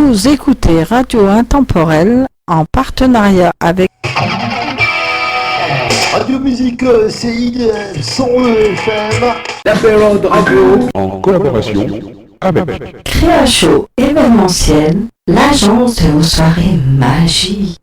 Vous écoutez Radio Intemporelle en partenariat avec Radio Musique CIDL 101 FM, l'apéro de radio en collaboration avec Créacho événementiel, l'agence de vos soirées magiques.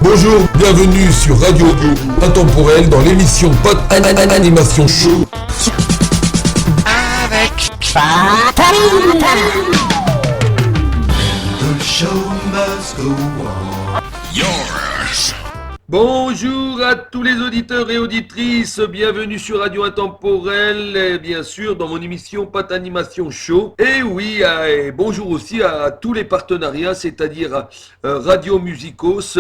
Bonjour, bienvenue sur Radio Intemporelle dans l'émission Pod Animation Show. Avec The show must go on. yours. Bonjour à tous les auditeurs et auditrices, bienvenue sur Radio Intemporelle, et bien sûr dans mon émission Pat Animation Show. Et oui, et bonjour aussi à tous les partenariats, c'est-à-dire Radio Musicos,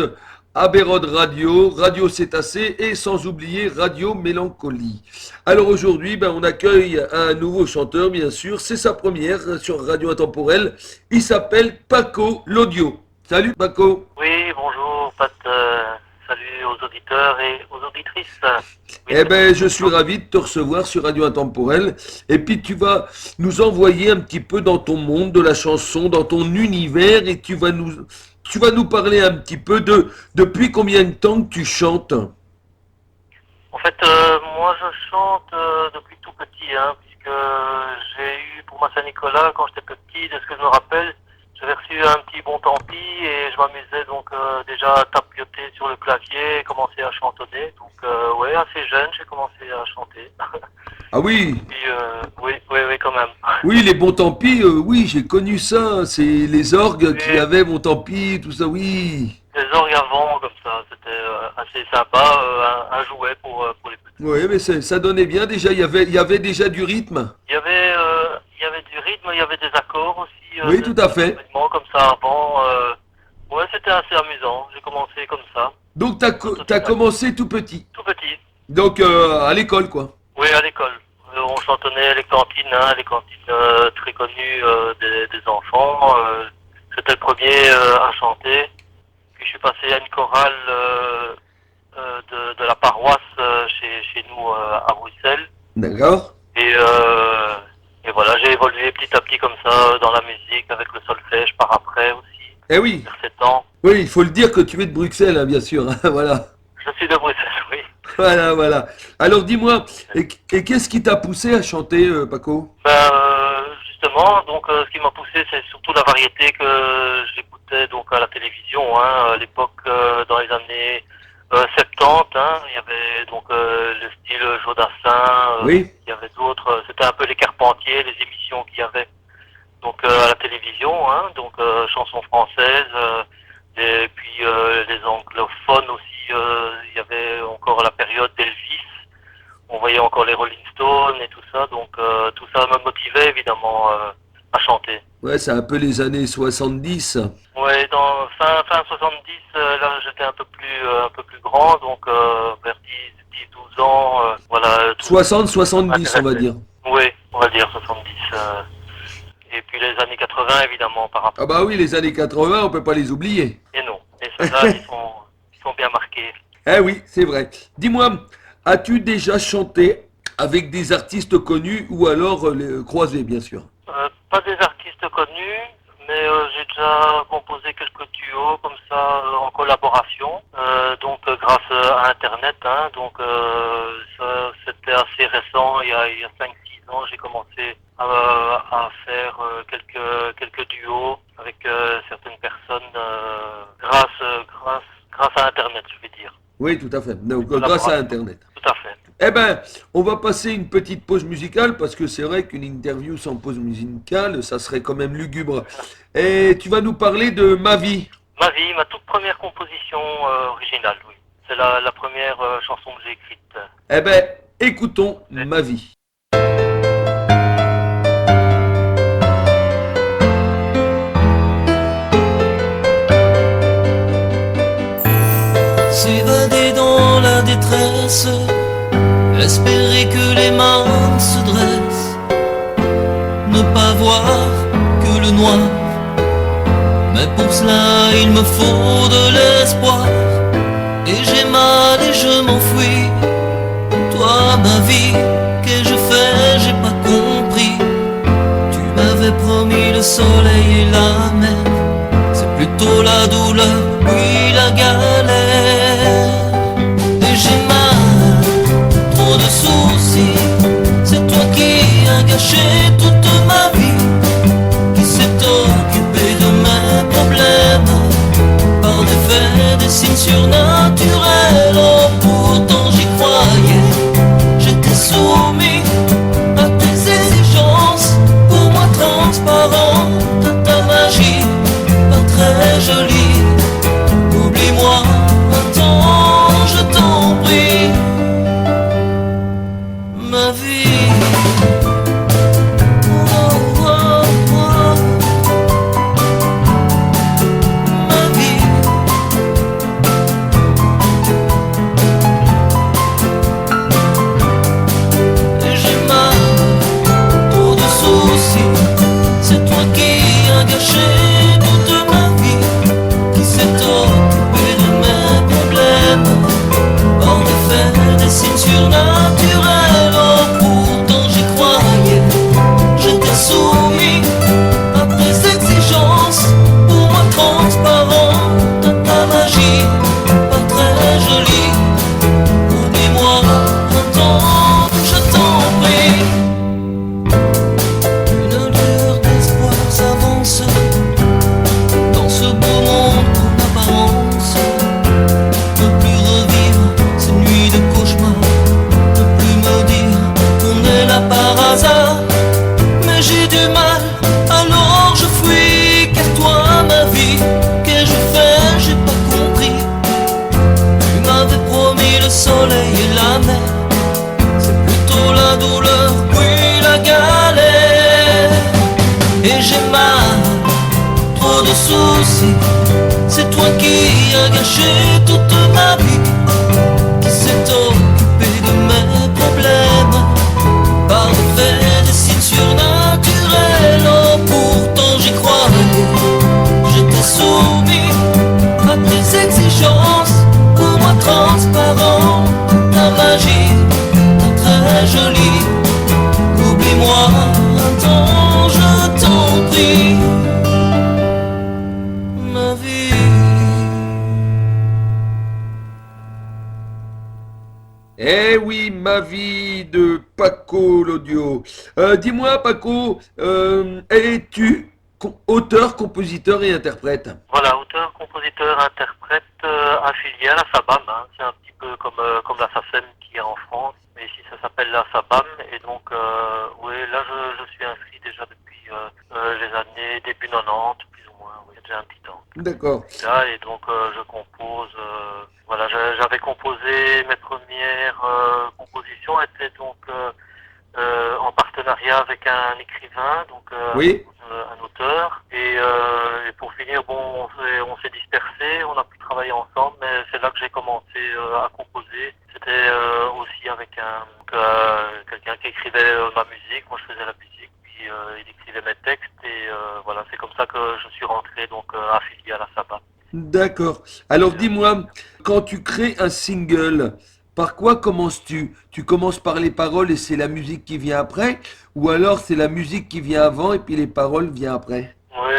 Aberod Radio, Radio Cétacé et sans oublier Radio Mélancolie. Alors aujourd'hui, on accueille un nouveau chanteur, bien sûr, c'est sa première sur Radio Intemporelle, il s'appelle Paco l'Audio. Salut Paco. Oui, bonjour Pat, salut aux auditeurs et aux auditrices. Oui, Je suis ravi de te recevoir sur Radio Intemporelle. Et puis tu vas nous envoyer un petit peu dans ton monde de la chanson, dans ton univers, et tu vas nous parler un petit peu de depuis combien de temps que tu chantes. En fait, moi je chante depuis tout petit, puisque j'ai eu pour ma Saint-Nicolas, quand j'étais petit, de ce que je me rappelle, j'avais reçu un petit bon tant pis et je m'amusais donc déjà à tapioter sur le clavier et commencer à chantonner. Donc ouais, assez jeune, j'ai commencé à chanter. Ah oui. Puis, oui, quand même. Oui, les bons tant pis, oui, j'ai connu ça. C'est les orgues qui avaient bon tant pis, tout ça, oui. Les orgues avant, comme ça, c'était assez sympa, un jouet pour les petits. Oui, mais ça donnait bien déjà, il y avait déjà du rythme. Il y avait du rythme, il y avait des accords aussi. Oui, tout à fait. Comme ça avant. Ouais, c'était assez amusant. J'ai commencé comme ça. Donc t'as commencé tout petit. Tout petit. Donc à l'école, quoi. Oui, à l'école. On chantonnait les cantines très connues des enfants. J'étais le premier à chanter. Puis je suis passé à une chorale de la paroisse chez nous à Bruxelles. D'accord. Et voilà, j'ai évolué petit à petit comme ça dans la musique, avec le solfège par après aussi. Eh oui. Vers 7 ans. Oui, il faut le dire que tu es de Bruxelles, bien sûr. Voilà. Je suis de Bruxelles, oui. Voilà. Alors dis-moi, et qu'est-ce qui t'a poussé à chanter, Paco? Justement, donc ce qui m'a poussé, c'est surtout la variété que j'écoutais donc à la télévision. À l'époque, dans les années 70, il y avait donc le style Jodassin. Oui. Il y avait d'autres. C'était un peu les Carpentiers, les émissions qu'il y avait donc à la télévision. Donc chansons françaises. Et puis les anglophones aussi. Il y avait encore la période d'Elvis. On voyait encore les Rolling Stones et tout ça, donc tout ça me motivait évidemment à chanter. Ouais, c'est un peu les années 70. Ouais, dans fin 70, là j'étais un peu plus grand, donc vers 10-12 ans, voilà. 60-70, on va dire. Oui, on va dire 70. Et puis les années 80 évidemment par rapport. Ah bah oui, les années 80, on peut pas les oublier. Et non, et ceux-là ils sont bien marqués. Eh oui, c'est vrai. Dis-moi, as-tu déjà chanté avec des artistes connus ou alors les croisés, bien sûr? Pas des artistes connus, mais j'ai déjà composé quelques duos comme ça en collaboration, donc grâce à Internet. Donc ça, c'était assez récent, il y a 5-6 ans, j'ai commencé à faire quelques duos avec certaines personnes grâce à Internet, je vais dire. Oui, tout à fait. Donc, grâce à Internet. Tout à fait. Eh ben, on va passer une petite pause musicale parce que c'est vrai qu'une interview sans pause musicale, ça serait quand même lugubre. Et tu vas nous parler de Ma vie. Ma vie, ma toute première composition originale, oui. C'est la première chanson que j'ai écrite. Eh ben, écoutons Ma vie. S'évader dans la détresse, espérer que les mains se dressent, ne pas voir que le noir. Mais pour cela il me faut de l'espoir, et j'ai mal et je m'enfuis. Toi ma vie, qu'ai-je fait, j'ai pas compris. Tu m'avais promis le soleil et la mer, c'est plutôt la douleur, oui la galère. Et j'ai mal, trop de soucis, c'est toi qui as gâché toute ma vie, qui s'est occupé de mes problèmes, par des faits, des signes surnaturels. Oh pourtant j'y croyais, j'étais soumis à tes exigences, pour moi transparente, ta magie, pas très jolie. Oublie-moi un temps, je t'en prie, ma vie. Oh, oh, oh. Ma vie. Et j'ai mal, trop de soucis, c'est toi qui as gâché toute ma vie, qui s'est occupé de mes problèmes, par des faits, des signes surnaturels. Oh pourtant j'y croyais, j'étais soumis à tes exigences, pour moi transparente, ta magie, pas très jolie. Oublie-moi un temps, je t'en prie. Une lueur d'espoir s'avance dans ce beau monde en apparence. Ne plus revivre ces nuits de cauchemar, ne plus me dire qu'on est là par hasard. Mais j'ai du mal, alors je fuis. Car toi ma vie, qu'ai-je fait, j'ai pas compris. Tu m'avais promis le soleil et la mer, c'est plutôt la douleur, oui la galère. Et j'ai mal, trop de soucis, c'est toi qui as gâché toute ma vie, qui s'est occupé de mes problèmes, par des faits, des signes surnaturels. Oh pourtant j'y croyais, j'étais soumis à tes exigences, pour moi transparent, ta magie, pas très jolie. Oublie-moi un temps, je t'en prie, ma vie. Eh oui, ma vie de Paco l'audio. Dis-moi Paco, es-tu auteur, compositeur et interprète? Voilà, auteur, compositeur, interprète, affilié à la SABAM, hein. C'est un petit peu comme la SACEM qui est en France, mais ici ça s'appelle la SABAM, et donc oui, là je suis inscrit déjà depuis les années début 90, plus ou moins, oui, déjà un petit temps. D'accord. Là, et donc je compose, voilà, j'avais composé mes premières compositions, étaient donc en partenariat avec un écrivain, donc Oui. un auteur, et pour finir, bon, on s'est dispersé, on a pu travailler ensemble, mais c'est là que j'ai commencé à composer. C'était aussi avec quelqu'un qui écrivait ma musique, moi je faisais la musique, puis il écrivait mes textes, et voilà, c'est comme ça que je suis rentré donc affilié à la SABA. D'accord. Alors dis-moi, quand tu crées un single, par quoi commences-tu? Tu commences par les paroles et c'est la musique qui vient après? Ou alors c'est la musique qui vient avant et puis les paroles viennent après? Oui,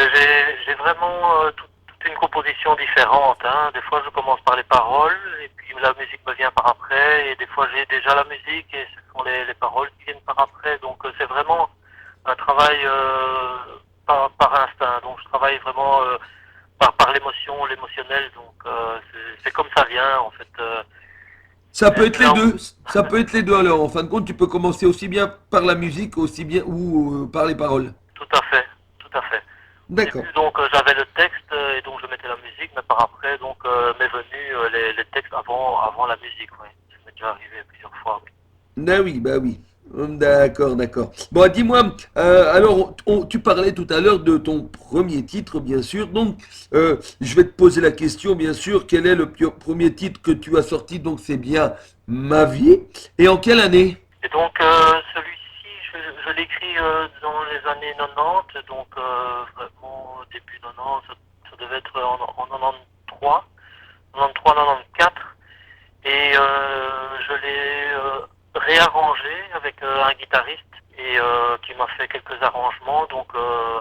j'ai vraiment toute une composition différente, hein. Des fois je commence par les paroles et puis la musique me vient par après, et des fois j'ai déjà la musique et ce sont les paroles qui viennent par après. Donc c'est vraiment un travail par instinct. Donc je travaille vraiment par l'émotion, l'émotionnel. Donc c'est comme ça vient en fait. Ça peut être les deux. Ça peut être les deux alors. En fin de compte, tu peux commencer aussi bien par la musique, aussi bien ou par les paroles. Tout à fait, tout à fait. D'accord. Au début, donc j'avais le texte et donc je mettais la musique, mais par après donc m'est venu les textes avant la musique. Oui, ça m'est déjà arrivé plusieurs fois. Oui. Ah oui, bah oui. D'accord, d'accord. Bon, dis-moi, alors, tu parlais tout à l'heure de ton premier titre, bien sûr. Donc, je vais te poser la question, bien sûr. Quel est le premier titre que tu as sorti? Donc, c'est bien Ma vie. Et en quelle année? Et donc celui-ci, je l'écris dans les années 90, donc vraiment début 90, ça devait être en 93, 94. Et je l'ai réarrangé avec un guitariste et qui m'a fait quelques arrangements, donc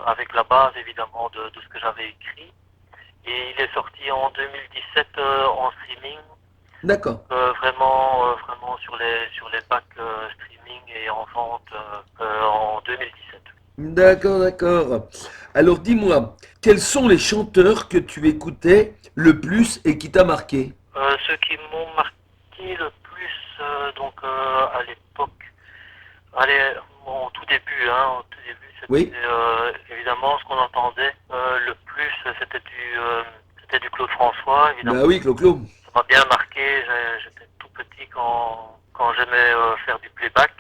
avec la base évidemment de ce que j'avais écrit. Et il est sorti en 2017 en streaming. D'accord. Vraiment sur les packs streaming et en vente en 2017. D'accord, d'accord. Alors, dis-moi, quels sont les chanteurs que tu écoutais le plus et qui t'a marqué? Ceux qui m'ont marqué le plus, à l'époque, au tout début, c'était Oui. évidemment ce qu'on entendait le plus, c'était du Claude François, évidemment. Bah oui, Clo-Clo. Ça m'a bien marqué, j'étais tout petit quand j'aimais faire du playback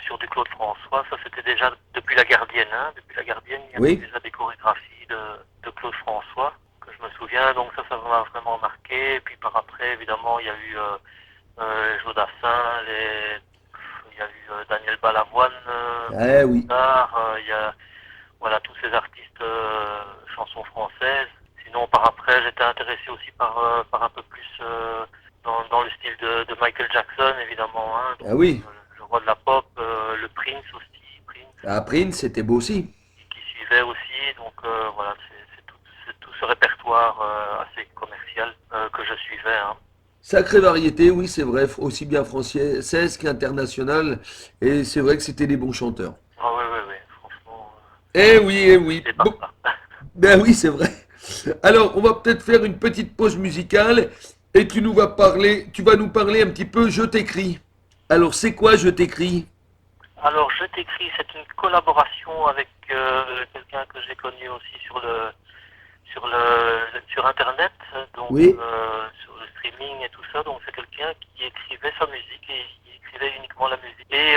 sur du Claude François. Ça c'était déjà depuis La Gardienne. Depuis La Gardienne, il y avait Oui. déjà des chorégraphies de Claude François, que je me souviens, donc ça m'a vraiment marqué. Et puis par après, évidemment, il y a eu Jodassin, il y a eu Daniel Balavoine, Oui. il y a voilà, tous ces artistes chansons françaises. Sinon, par après, j'étais intéressé aussi par un peu plus dans le style de Michael Jackson, évidemment. Donc, Oui. Le roi de la pop, le Prince aussi. Prince, c'était beau aussi. Qui suivait aussi. Donc voilà, c'est tout ce répertoire assez commercial que je suivais. Sacrée variété, oui, c'est vrai, aussi bien française qu'internationale. Et c'est vrai que c'était des bons chanteurs. Ah oui, franchement. Eh oui. C'est pas Bon, ça. ben oui, c'est vrai. Alors, on va peut-être faire une petite pause musicale et tu vas nous parler un petit peu Je t'écris. Alors, c'est quoi Je t'écris? Alors, Je t'écris, c'est une collaboration avec quelqu'un que j'ai connu aussi sur Internet, donc Oui. sur le streaming et tout ça. Donc, c'est quelqu'un qui écrivait sa musique et il écrivait uniquement la musique. Et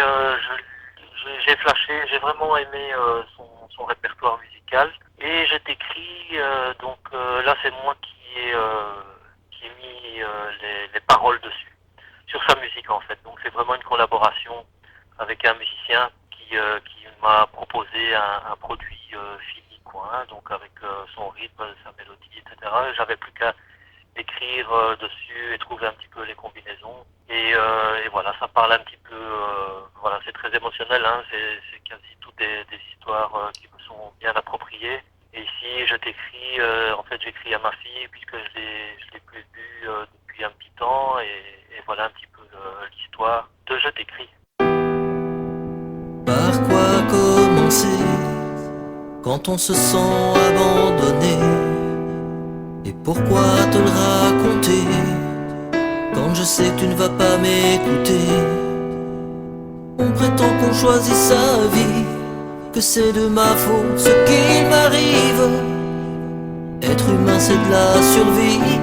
j'ai flashé, j'ai vraiment aimé son répertoire musical. Et Je t'écris, là, c'est moi qui ai mis les paroles dessus, sur sa musique en fait. Donc, c'est vraiment une collaboration avec un musicien qui m'a proposé un produit fini, quoi, donc avec son rythme, sa mélodie, etc. J'avais plus qu'à écrire dessus et trouver un petit peu les combinaisons. Et voilà, ça parle un petit peu, voilà, c'est très émotionnel, c'est quasi toutes des histoires qui me sont bien appropriées. Et ici, Je t'écris, en fait, j'écris à ma fille puisque je l'ai plus vue depuis un petit temps. Et voilà un petit peu l'histoire de Je t'écris. Par quoi commencer quand on se sent abandonné? Et pourquoi te le raconter quand je sais que tu ne vas pas m'écouter? On prétend qu'on choisit sa vie, que c'est de ma faute ce qu'il m'arrive. Être humain c'est de la survie,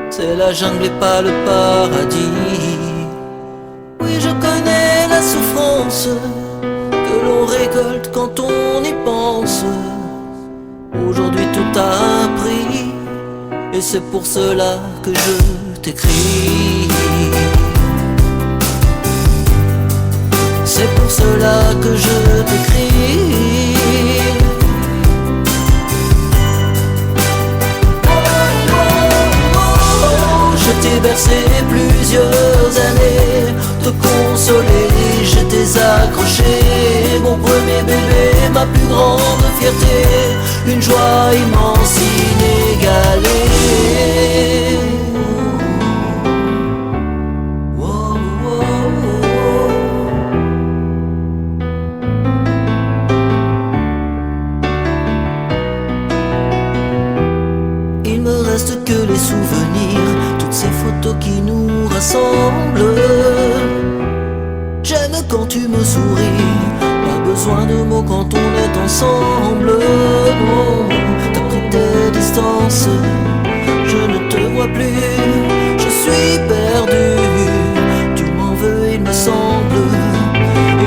c'est la jungle et pas le paradis. Oui, je connais la souffrance que l'on récolte quand on y pense. Aujourd'hui tout a un prix, et c'est pour cela que je t'écris. C'est pour cela que je t'écris. Je t'ai bercé plusieurs années, te consoler, je t'ai accroché. Mon premier bébé, ma plus grande fierté, une joie immense, inégalée. Oh, oh, oh. Il me reste que les souvenirs, toutes ces photos qui nous rassemblent. J'aime quand tu me souris, pas besoin de mots quand on est ensemble. Oh, t'as pris tes distances, je ne te vois plus, je suis perdu. Tu m'en veux il me semble,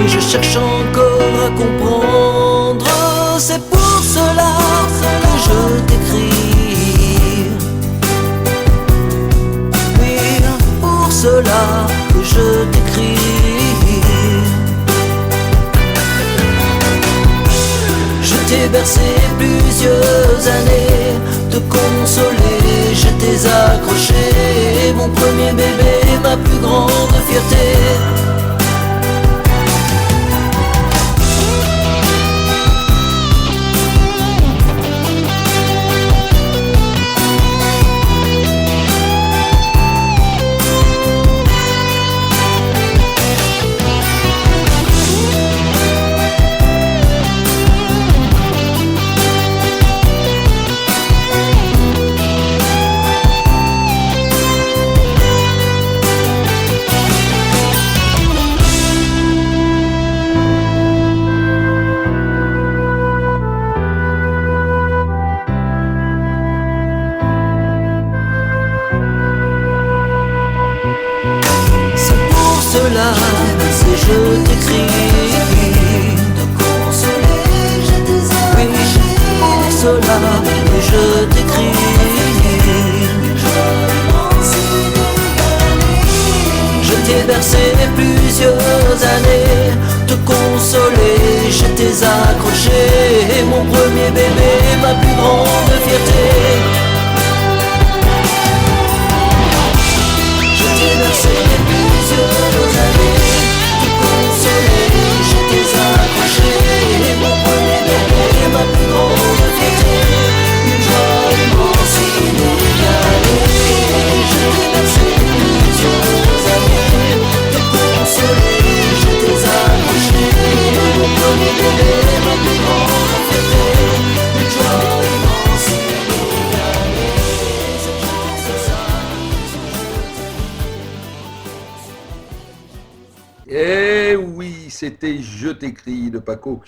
et cherche encore à comprendre. C'est pour cela que je t'écris. Oui, pour cela que je t'écris. Je t'ai bercé plusieurs années, te consoler, je t'ai accroché. Mon premier bébé, ma plus grande fierté. Je t'écris, te consoler, je t'ai accroché. Oui, pour cela que je t'écris. Je t'ai bercé plusieurs années, te consoler, je t'ai accroché. Mon premier bébé, ma plus grande fierté. Je t'ai bercé plusieurs années, je t'ai accroché, mon premier bébé, ma plus grande fierté. Une joie immense, inégalée. Je t'ai bercé plusieurs années, te consoler, je t'ai accroché, mon premier bébé, ma plus grande fierté. Une joie immense, inégalée. C'est pour ça. Eh oui, c'était Je t'écris de Paco.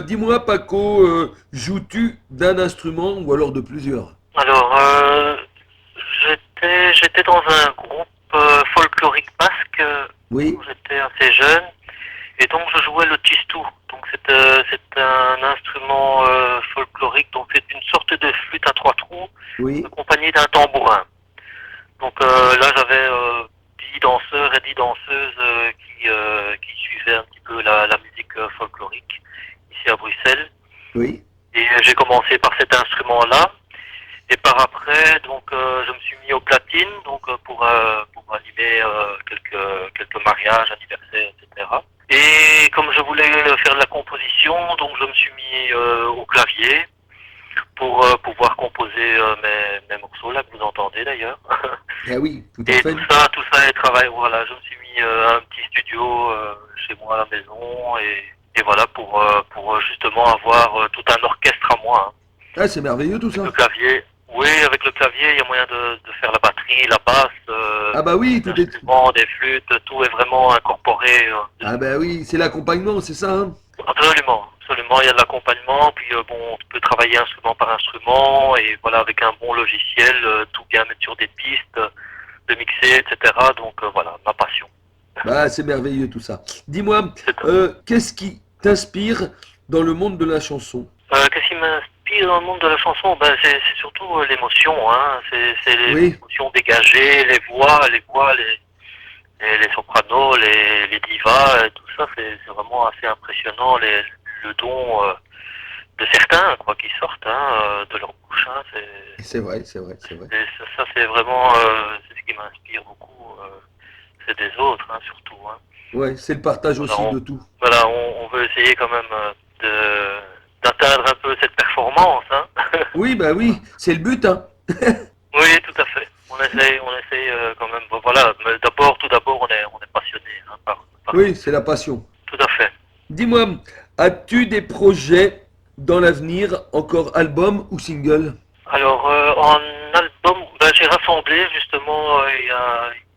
Dis-moi Paco, joues-tu d'un instrument ou alors de plusieurs? Alors, j'étais dans un groupe folklorique basque Oui. où j'étais assez jeune, et donc je jouais le tchistou. Donc c'est un instrument folklorique, donc c'est une sorte de flûte à 3 trous, Oui. accompagnée d'un tambourin. Donc là j'avais 10 danseurs et 10 danseuses qui suivaient un petit peu la musique folklorique ici à Bruxelles. Oui. Et j'ai commencé par cet instrument-là. Et par après, donc, je me suis mis aux platines, donc pour animer quelques mariages, anniversaires, etc. Et comme je voulais faire de la composition, donc je me suis mis au clavier pour pouvoir composer mes morceaux là que vous entendez d'ailleurs. Ah oui, tout à Et fait. tout ça est travail. Voilà, je me suis mis un petit studio chez moi à la maison et voilà pour justement avoir tout un orchestre à moi. Hein. Ah, c'est merveilleux tout ça. Le clavier, oui, avec le clavier, il y a moyen de faire la batterie, la basse, Ah bah oui, tout est... l'instrument, des flûtes, tout est vraiment incorporé. Ah bah oui, c'est l'accompagnement, c'est ça, hein? Absolument, absolument, il y a de l'accompagnement, puis bon, on peut travailler instrument par instrument, et voilà, avec un bon logiciel, tout bien mettre sur des pistes, de mixer, etc. Donc voilà, ma passion. Bah, c'est merveilleux tout ça. Dis-moi, qu'est-ce qui t'inspire dans le monde de la chanson? Qu'est-ce qui m'inspire dans le monde de la chanson? Ben, c'est surtout l'émotion, hein. C'est les émotions dégagées, les voix, les sopranos, les divas, tout ça, c'est vraiment assez impressionnant, le don de certains, quoi, qui sortent de leur bouche. Hein, c'est vrai, c'est vrai, c'est vrai. Ça, c'est vraiment c'est ce qui m'inspire beaucoup. C'est des autres, hein, surtout. Hein. Ouais, c'est le partage aussi de tout. Voilà, on veut essayer quand même d'atteindre un peu cette performance. Hein. Oui, bah oui, c'est le but. Hein. Oui, tout à fait. On essaye quand même. Voilà, mais tout d'abord, on est passionné. Hein, par oui, c'est la passion. Tout à fait. Dis-moi, as-tu des projets dans l'avenir, encore album ou single? Alors, en album, ben, j'ai rassemblé justement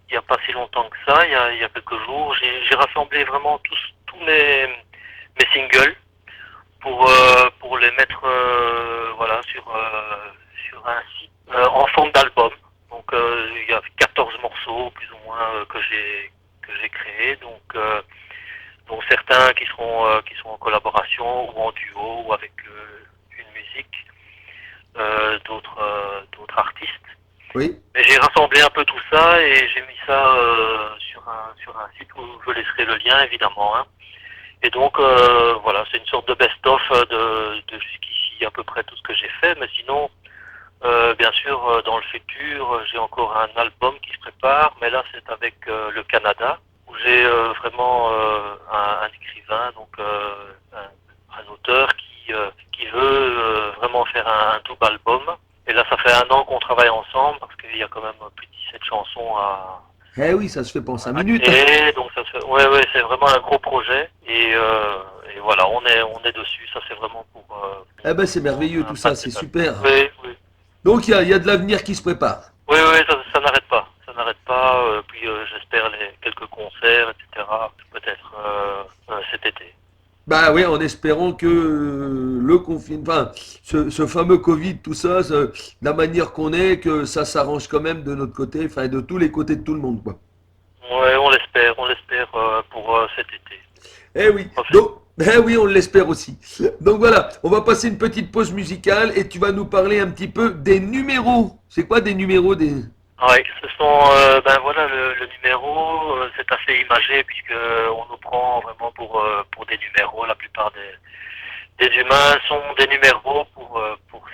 il y a pas si longtemps que ça, il y a quelques jours, j'ai rassemblé vraiment tous mes singles pour les mettre voilà sur un site en forme d'album. Donc il y a 14 morceaux plus ou moins que j'ai créés, donc dont certains certains qui seront en collaboration ou en duo ou avec une musique d'autres artistes. Oui. Mais j'ai rassemblé un peu tout ça et j'ai mis ça sur un site où je laisserai le lien évidemment. Hein. Et donc voilà, c'est une sorte de best-of de jusqu'ici à peu près tout ce que j'ai fait. Mais sinon, bien sûr, dans le futur, j'ai encore un album qui se prépare, mais là c'est avec le Canada, où j'ai vraiment un écrivain, donc un auteur qui veut vraiment faire un double album. Et là, ça fait 1 an qu'on travaille ensemble, parce qu'il y a quand même plus de 17 chansons à... Eh oui, ça se fait pas en 5 minutes. créer, donc ça se fait... Ouais, c'est vraiment un gros projet. Et voilà, on est dessus, ça c'est vraiment pour... Eh ben c'est merveilleux tout ça, c'est super. Oui. Donc il y a de l'avenir qui se prépare. Oui, ça n'arrête pas. Ça n'arrête pas. Puis j'espère quelques concerts, etc. Peut-être cet été. Bah oui, en espérant que le confinement, enfin, ce fameux Covid, tout ça, de la manière qu'on est, que ça s'arrange quand même de notre côté, enfin de tous les côtés de tout le monde, quoi. Ouais, on l'espère pour cet été. Eh oui, donc, eh oui, on l'espère aussi. Donc voilà, on va passer une petite pause musicale et tu vas nous parler un petit peu des numéros. C'est quoi des numéros des... Oui, ce sont, voilà, le numéro, c'est assez imagé puisque on nous prend vraiment pour des numéros. La plupart des humains sont des numéros pour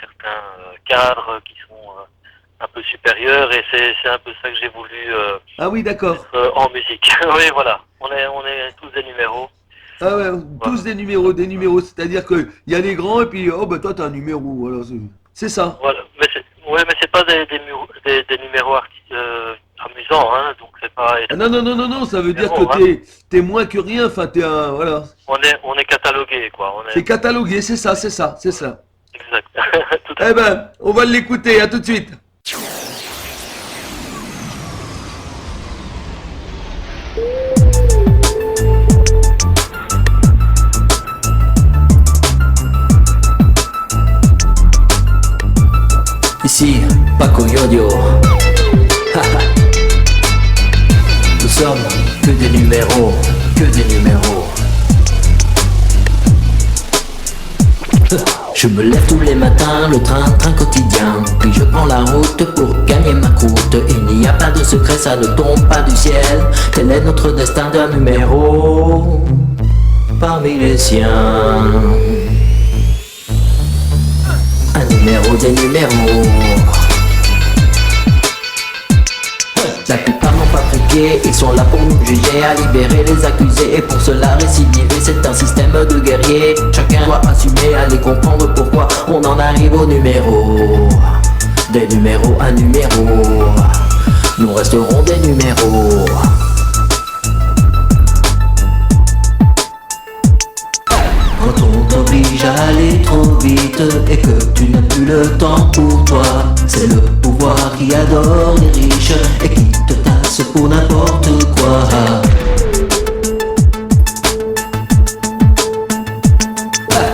certains cadres qui sont un peu supérieurs et c'est un peu ça que j'ai voulu Ah oui, d'accord. mettre en musique. Oui, voilà, on est tous des numéros. Ah ouais, tous des numéros, c'est-à-dire qu'il y a des grands et puis, oh bah toi t'as un numéro, voilà, c'est ça. Voilà, mais c'est pas des numéros amusants, hein, donc c'est pas... Ah non, ça veut dire Numéro, que t'es moins que rien, enfin t'es un, voilà. On est catalogué, quoi. C'est catalogué, c'est ça. Exact. Tout à fait. Eh ben, on va l'écouter, à tout de suite. Ici, Paco Yodio. Nous sommes que des numéros. Je me lève tous les matins, le train quotidien. Puis je prends la route pour gagner ma croûte. Il n'y a pas de secret, ça ne tombe pas du ciel. Tel est notre destin d'un numéro parmi les siens. Un numéro des numéros. La plupart n'ont pas prié, ils sont là pour nous juger, à libérer les accusés. Et pour cela récidiver, c'est un système de guerriers. Chacun doit assumer, aller comprendre pourquoi on en arrive au numéro. Des numéros à numéro. Nous resterons des numéros. Quand on t'oblige à aller trop vite et que tu n'as plus le temps pour toi, c'est le pouvoir qui adore les riches et qui te tasse pour n'importe quoi.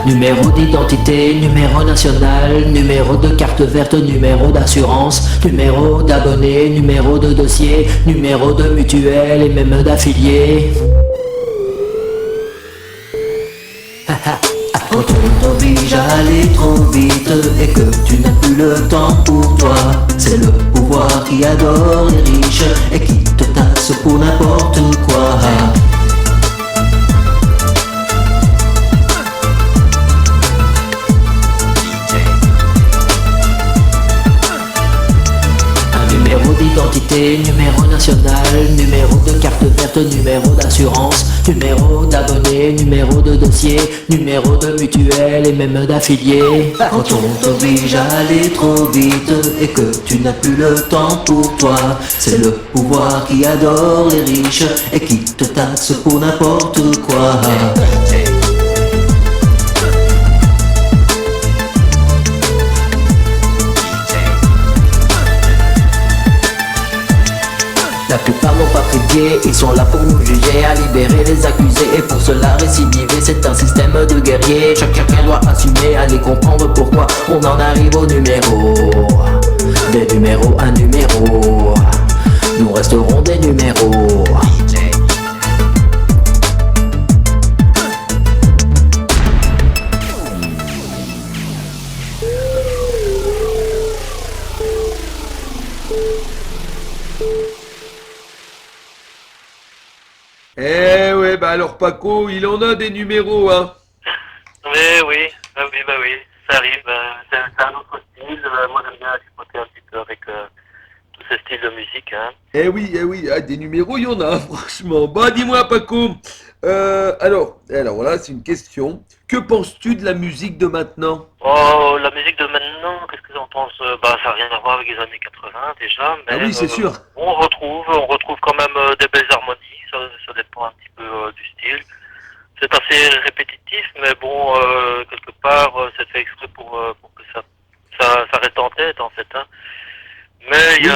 Numéro d'identité, numéro national, numéro de carte verte, numéro d'assurance, numéro d'abonné, numéro de dossier, numéro de mutuelle et même d'affilié. Quand on t'oblige à aller trop vite et que tu n'as plus le temps pour toi, c'est le pouvoir qui adore les riches et qui te tasse pour n'importe quoi. Numéro d'identité, numéro national, numéro de carte verte, numéro d'assurance, numéro d'abonné, numéro de dossier, numéro de mutuelle et même d'affilié. Quand on t'oblige à aller trop vite et que tu n'as plus le temps pour toi, c'est le pouvoir qui adore les riches et qui te taxe pour n'importe quoi. La plupart n'ont pas prié, ils sont là pour nous juger, à libérer les accusés. Et pour cela récidiver, c'est un système de guerriers. Chacun doit assumer, aller comprendre pourquoi on en arrive au numéro. Des numéros à numéro. Nous resterons des numéros. bah alors Paco, il en a des numéros, hein. Mais oui, bah oui, ça arrive. C'est un autre style. Moi, j'aime bien chipoter un petit peu avec tous ces styles de musique. Hein. Eh oui, des numéros, il y en a, franchement. Bah, dis-moi, Paco, alors voilà, c'est une question. Que penses-tu de la musique de maintenant? Oh, la musique de maintenant, qu'est-ce que j'en pense? Bah, ça n'a rien à voir avec les années 80 déjà, mais Ah oui, c'est sûr. on retrouve quand même des belles harmonies. Ça dépend un petit peu du style. C'est assez répétitif, mais bon, quelque part, c'est fait exprès pour que ça reste en tête, en fait. Hein. Mais il y a,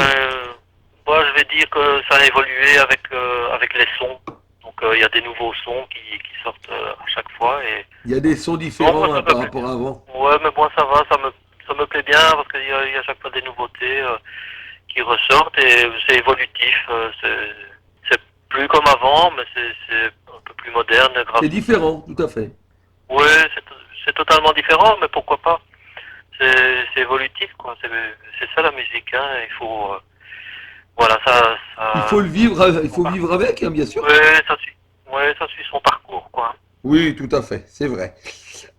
moi, je vais dire que ça a évolué avec les sons. Donc, il y a des nouveaux sons qui sortent à chaque fois. Et... Il y a des sons différents moi, par rapport à avant. Ouais, mais bon, ça va, ça me plaît bien parce qu'il y a à chaque fois des nouveautés qui ressortent et c'est évolutif. C'est plus comme avant, mais c'est un peu plus moderne. C'est différent, tout à fait. Oui, c'est totalement différent, mais pourquoi pas? C'est évolutif, quoi. C'est ça la musique, hein. Il faut, voilà, ça. Il faut vivre avec, hein, bien sûr. Oui, ça suit son parcours, quoi. Oui, tout à fait, c'est vrai.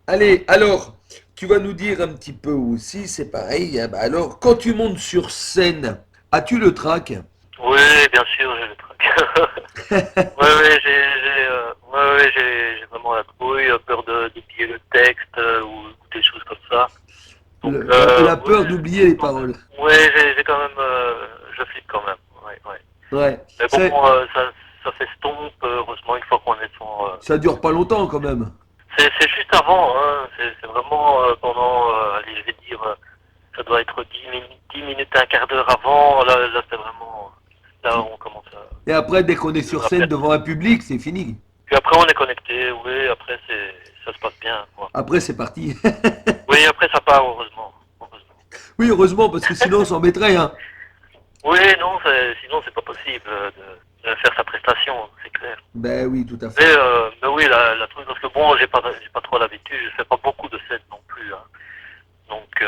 Allez, alors, tu vas nous dire un petit peu aussi, c'est pareil. Hein, bah alors, quand tu montes sur scène, as-tu le trac? Oui, bien sûr, j'ai le trac. J'ai vraiment la trouille, peur d'oublier le texte ou des choses comme ça. Donc, la peur d'oublier les paroles. Oui, j'ai quand même, je flippe quand même. Ouais. Mais bon, ça s'estompe, heureusement, une fois qu'on est son... Ça dure pas longtemps quand même. C'est juste avant, hein. C'est vraiment pendant, allez, je vais dire, ça doit être 10 minutes, un quart d'heure avant. Là c'est vraiment... Là, on commence à... Et après, dès qu'on est sur scène devant un public, c'est fini. Puis après, on est connecté, oui, après, ça se passe bien, quoi. Après, c'est parti. Oui, après, ça part, heureusement. Oui, heureusement, parce que sinon, on s'embêterait, hein. Oui, non, sinon, c'est pas possible de faire sa prestation, c'est clair. Ben oui, tout à fait. Mais oui, la truc, parce que bon, j'ai pas trop l'habitude, je fais pas beaucoup de scènes non plus, hein. Donc,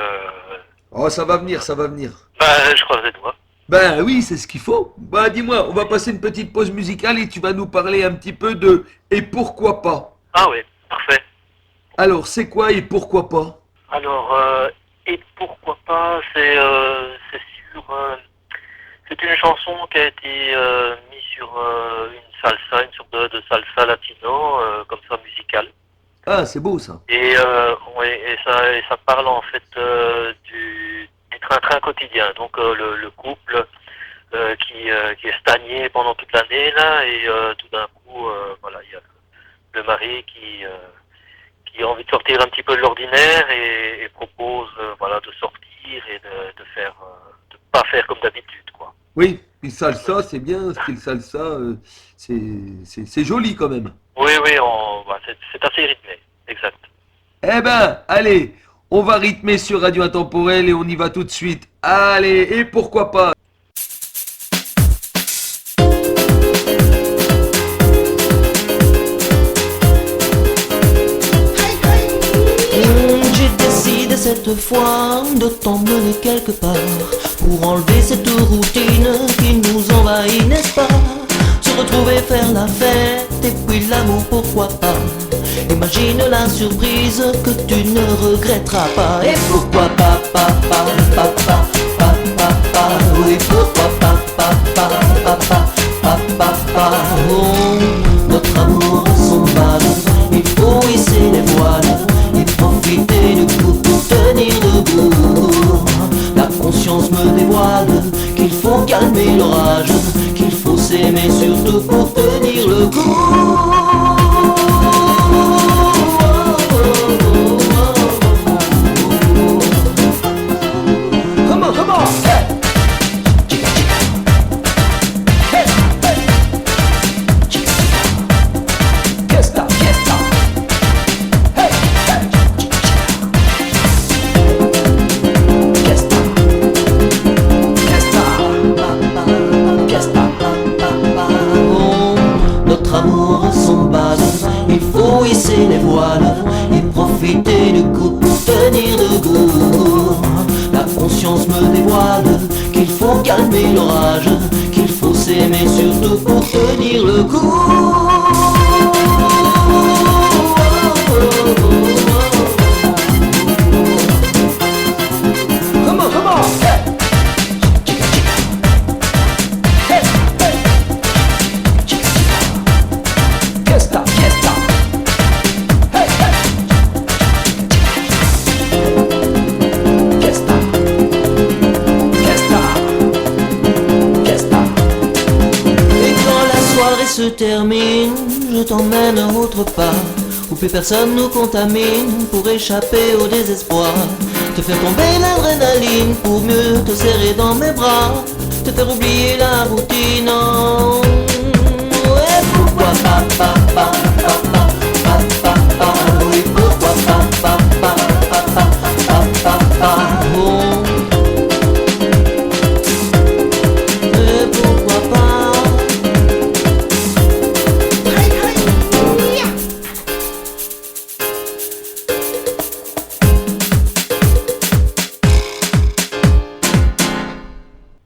Oh, ça va venir. je croise les doigts. Ben oui, c'est ce qu'il faut. Ben dis-moi, on va passer une petite pause musicale et tu vas nous parler un petit peu de « Et pourquoi pas ?» Ah oui, parfait. Alors, c'est quoi « Et pourquoi pas » Alors, et pourquoi pas, c'est une chanson qui a été mise sur une salsa, une sorte de salsa latino, comme ça, musicale. Ah, c'est beau ça. Et ça parle en fait du train-train quotidien. Donc le couple qui est stagné pendant toute l'année là, et tout d'un coup, voilà, il y a le mari qui a envie de sortir un petit peu de l'ordinaire et propose voilà, de sortir et de pas faire comme d'habitude, quoi. Oui, puis salsa, c'est bien, style salsa, c'est joli quand même. Oui, c'est assez rythmé, exact. Eh ben, allez, on va rythmer sur Radio Intemporel et on y va tout de suite. Allez, et pourquoi pas? J'ai décidé cette fois de t'emmener quelque part pour enlever cette routine qui nous envahit, n'est-ce pas? Se retrouver, faire la fête et puis l'amour, pourquoi pas? Imagine la surprise que tu ne regretteras pas. Et pourquoi pas, oui, pourquoi pas, oh, notre amour s'emballe, il faut hisser les voiles et profiter du coup pour tenir debout. La conscience me dévoile qu'il faut calmer l'orage, qu'il faut s'aimer surtout pour tenir le coup. Les voiles et profiter du coup pour tenir debout. La conscience me dévoile qu'il faut calmer l'orage, qu'il faut s'aimer surtout pour tenir le coup. se termine, je t'emmène autre part, où plus personne nous contamine, pour échapper au désespoir. Te faire tomber l'adrénaline, pour mieux te serrer dans mes bras, te faire oublier la routine. Oh, et pourquoi pas, oui, pourquoi pas, oh. Et pourquoi pas.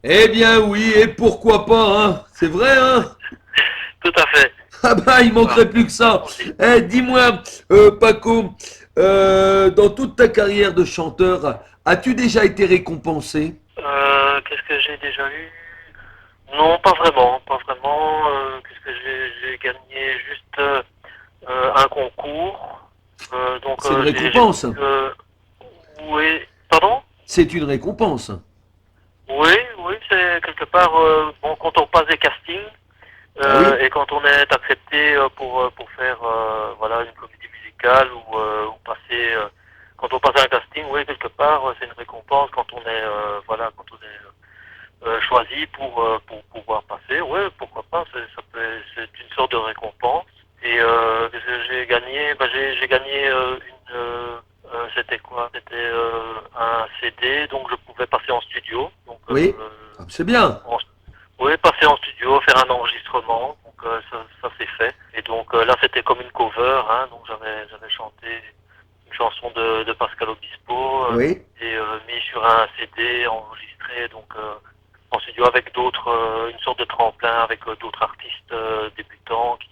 Eh bien oui, et pourquoi pas, hein? C'est vrai, hein? Tout à fait. Ah bah, il manquerait plus que ça. Eh, dis-moi, Paco, dans toute ta carrière de chanteur, as-tu déjà été récompensé? Qu'est-ce que j'ai déjà eu? Non, pas vraiment, pas vraiment. Qu'est-ce que j'ai gagné? Juste un concours. Donc, C'est une récompense. Oui, pardon? C'est une récompense. Oui, oui, c'est quelque part, bon, quand on passe des castings, Ah oui. et quand on est accepté pour faire voilà, une comédie musicale ou passer, quand on passe un casting, oui, quelque part, c'est une récompense quand on est, voilà, quand on est choisi pour pouvoir passer. Oui, pourquoi pas, c'est une sorte de récompense. Et qu'est-ce que j'ai gagné? Ben, j'ai gagné c'était quoi? C'était un CD, donc je pouvais passer en studio. Donc, Oui, ah, c'est bien. oui, passer en studio, faire un enregistrement, donc ça s'est fait. Et donc là, c'était comme une cover, hein, donc j'avais chanté une chanson de Pascal Obispo, Oui. et mis sur un CD enregistré, donc en studio avec d'autres, une sorte de tremplin avec d'autres artistes débutants qui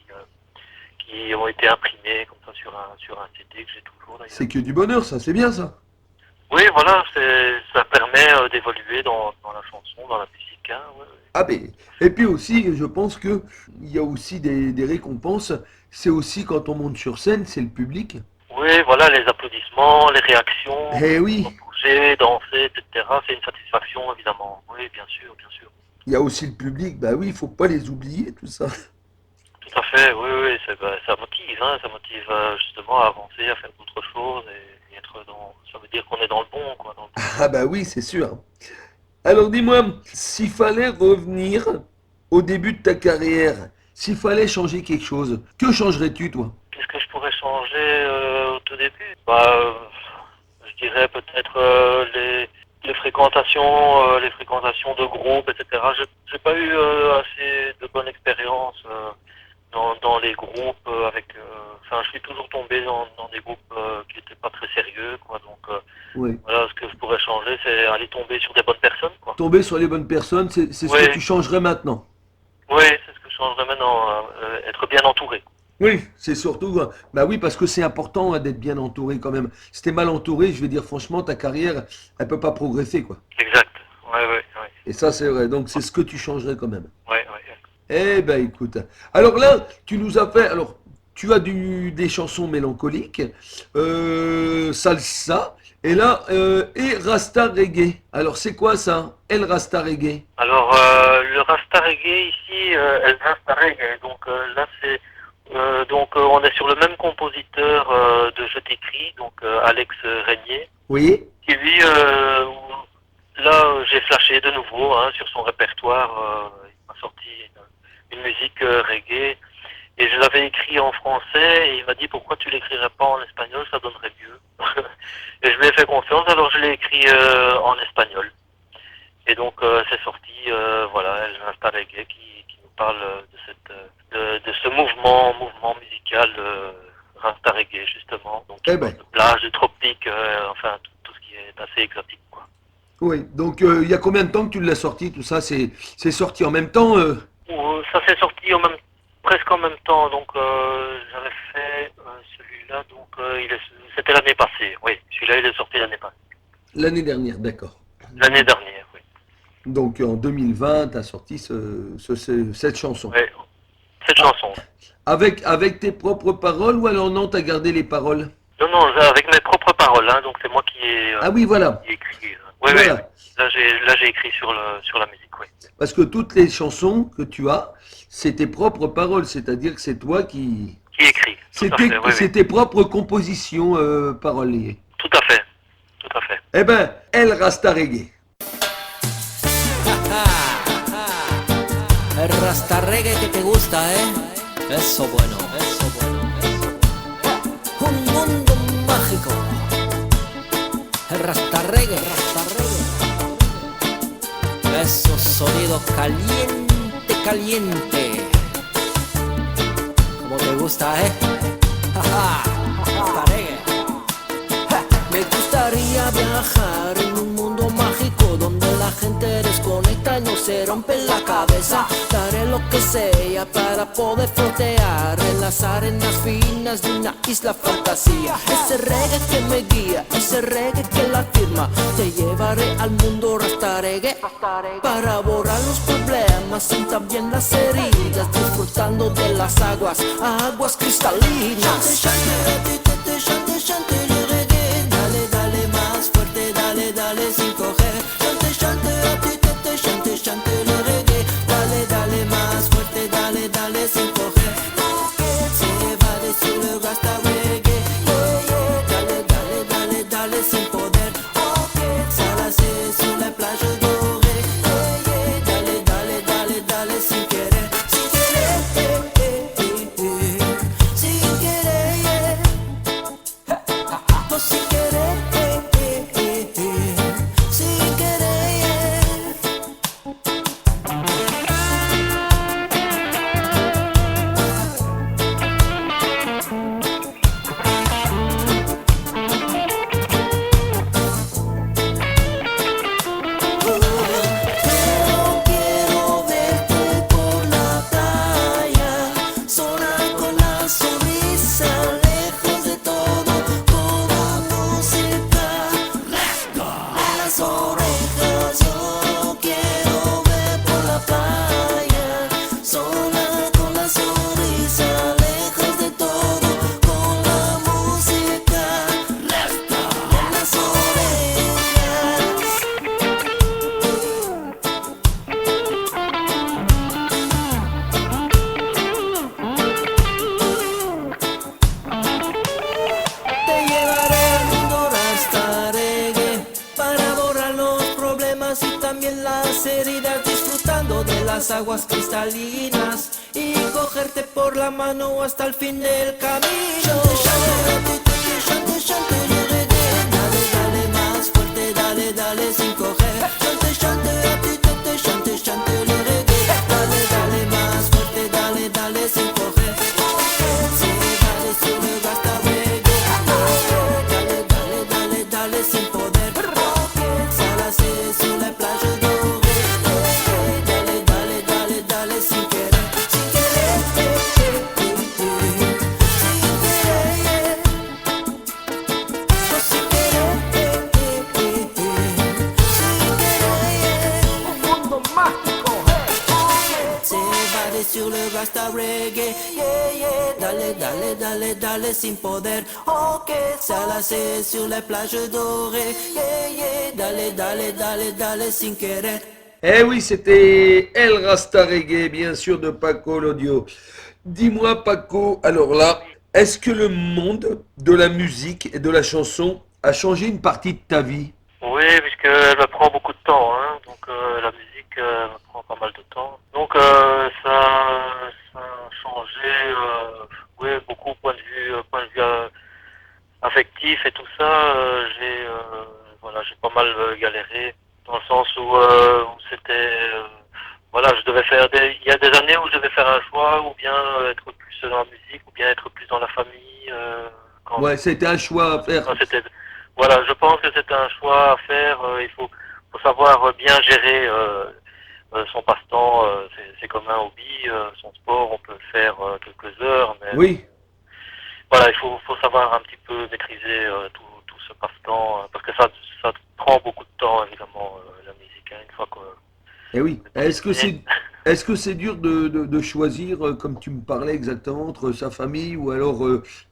ont été imprimés comme ça sur un CD que j'ai toujours d'ailleurs. C'est que du bonheur, ça, c'est bien ça. Oui, voilà, ça permet d'évoluer dans la chanson, dans la musique. Hein, ouais. Ah ben, et puis aussi, je pense que il y a aussi des récompenses. C'est aussi quand on monte sur scène, c'est le public. Oui, voilà, les applaudissements, les réactions, Eh oui. bouger, danser, etc. C'est une satisfaction, évidemment. Oui, bien sûr, bien sûr. Il y a aussi le public. Bah oui, il faut pas les oublier, tout ça. Tout à fait, oui, oui, ça motive, hein, ça motive justement à avancer, à faire d'autres choses et être dans. Ça veut dire qu'on est dans le bon, quoi. Dans le bon. Ah bah oui, c'est sûr. Alors dis-moi, s'il fallait revenir au début de ta carrière, s'il fallait changer quelque chose, que changerais-tu, toi? Qu'est-ce que je pourrais changer au tout début? Je dirais peut-être les fréquentations de groupes, etc. J'ai pas eu assez de bonnes expériences dans les groupes enfin, je suis toujours tombé dans des groupes qui n'étaient pas très sérieux, quoi. Donc Oui. voilà, ce que je pourrais changer, c'est aller tomber sur des bonnes personnes, quoi. Tomber sur les bonnes personnes, c'est ce Oui. que tu changerais maintenant. Oui, c'est ce que je changerais maintenant, être bien entouré. Oui, c'est surtout, bah oui, parce que c'est important hein, d'être bien entouré quand même. Si t'es mal entouré, je vais dire franchement, ta carrière, elle peut pas progresser, quoi. Exact. Ouais, ouais, ouais. Et ça, c'est vrai. Donc, c'est ce que tu changerais quand même. Ouais, ouais. Eh ben, écoute. Alors là, tu nous as fait. Alors, tu as des chansons mélancoliques, salsa, et là, et Rasta Reggae. Alors, c'est quoi ça? El Rasta Reggae. Alors, le Rasta Reggae ici, El Rasta Reggae, donc là c'est, on est sur le même compositeur de Je t'écris, donc Alex Régnier, Oui. qui lui, là j'ai flashé de nouveau hein, sur son répertoire, il m'a sorti une musique reggae, et je l'avais écrit en français, et il m'a dit pourquoi tu l'écrirais pas en espagnol, ça donnerait mieux. Et je lui ai fait confiance, alors je l'ai écrit en espagnol. Et donc c'est sorti, voilà, El Rasta Reggae qui nous parle de ce mouvement musical Rasta Reggae justement. Donc Eh ben. de plage, de tropique, enfin tout ce qui est assez exotique, quoi. Oui. Donc, il y a combien de temps que tu l'as sorti? Tout ça, c'est sorti en même temps Ça s'est sorti presque en même temps, donc j'avais fait celui-là, donc c'était l'année passée, oui, celui-là il est sorti l'année passée. L'année dernière, d'accord. L'année dernière, oui. Donc, en 2020, tu as sorti cette chanson. Oui, cette chanson. Avec tes propres paroles ou alors non, tu as gardé les paroles? Non, avec mes propres paroles, hein, donc c'est moi qui ai Ah oui, voilà. qui ai écrit. Oui, Voilà. oui. Là j'ai écrit sur la musique, oui. Parce que toutes les chansons que tu as, c'est tes propres paroles, c'est-à-dire que c'est toi qui... Qui écrit. C'est Tout à fait, oui, c'est oui. tes propres compositions paroliers. Tout à fait. Tout à fait. Eh ben, El Rasta Reggae. El rasta reggae que te gusta, eso bueno, eso bueno. Un mundo mágico. El rasta reggae, esos sonidos caliente, caliente. Como te gusta, rasta reggae. Me gustaría viajar en un mundo mágico donde la gente desconecta y no se rompe la cabeza. Daré lo que sea para poder flotear en las arenas finas de una isla fantasía. Ese reggae que me guía, ese reggae que la firma. Te llevaré al mundo rasta reggae para borrar los problemas y también las heridas, disfrutando de las aguas cristalinas. Chante, chante, le reggae. Dale, dale más fuerte, dale, dale sin coger. Chante, chante, chante, chante, le reggae. Dale, dale más fuerte, dale, dale sin coger. Se va de sur le rasta reggae. Dale, dale, dale, dale sin poder. S'enlacer sur les plages dorées. Dale, dale, dale, dale sin querer. Sin querer, sin querer. Sin querer, sin querer. Quiero verte por la playa, sonar con la sonrisa, lejos de todo, toda música. En las orejas yo quiero ver por la playa, sonar con la sonrisa, lejos de todo, con la música. En las orejas. Te llevaré al mundo rasta reggae para borrar los problemas y también las heridas, disfrutando de las aguas cristalinas y cogerte por la mano hasta el fin del camino. Chante, chante, le reggae. Dale, dale más fuerte, dale, dale sin coger. Chante, chante, chante, chante, le reggae. Dale, dale más fuerte, dale, dale sin coger. Se va de sur le rasta reggae. Dale, dale, dale, dale sin poder. S'enlacer sur les plages dorées. Dale, dale, dale, dale sin querer. Sin querer, sin querer. Sin querer. Un mundo mágico. Se va de sur le rasta reggae. Dale, dale, dale, dale sin poder. S'enlacer sur les plages dorées. Dale, dale, dale, dale sin querer. Eh oui, c'était El Rasta Reggae, bien sûr, de Paco l'audio. Dis-moi, Paco, alors là, est-ce que le monde de la musique et de la chanson a changé une partie de ta vie? Oui, puisqu'elle me prend beaucoup de temps, hein. Donc la musique me prend pas mal de temps. Donc ça a changé, oui, beaucoup point de vue affectif et tout ça. J'ai pas mal galéré dans le sens où c'était, je devais faire il y a des années où je devais faire un choix, ou bien être plus dans la musique, ou bien être plus dans la famille. Ouais, c'était un choix à faire. Voilà, je pense que c'est un choix à faire. Il faut savoir bien gérer son passe-temps. C'est comme un hobby. Son sport, on peut le faire quelques heures. Mais Oui. voilà, il faut savoir un petit peu maîtriser tout ce passe-temps. Parce que ça prend beaucoup de temps, évidemment, la musique. Hein, une fois que... Eh oui. Est-ce que c'est dur de choisir, comme tu me parlais exactement, entre sa famille ou alors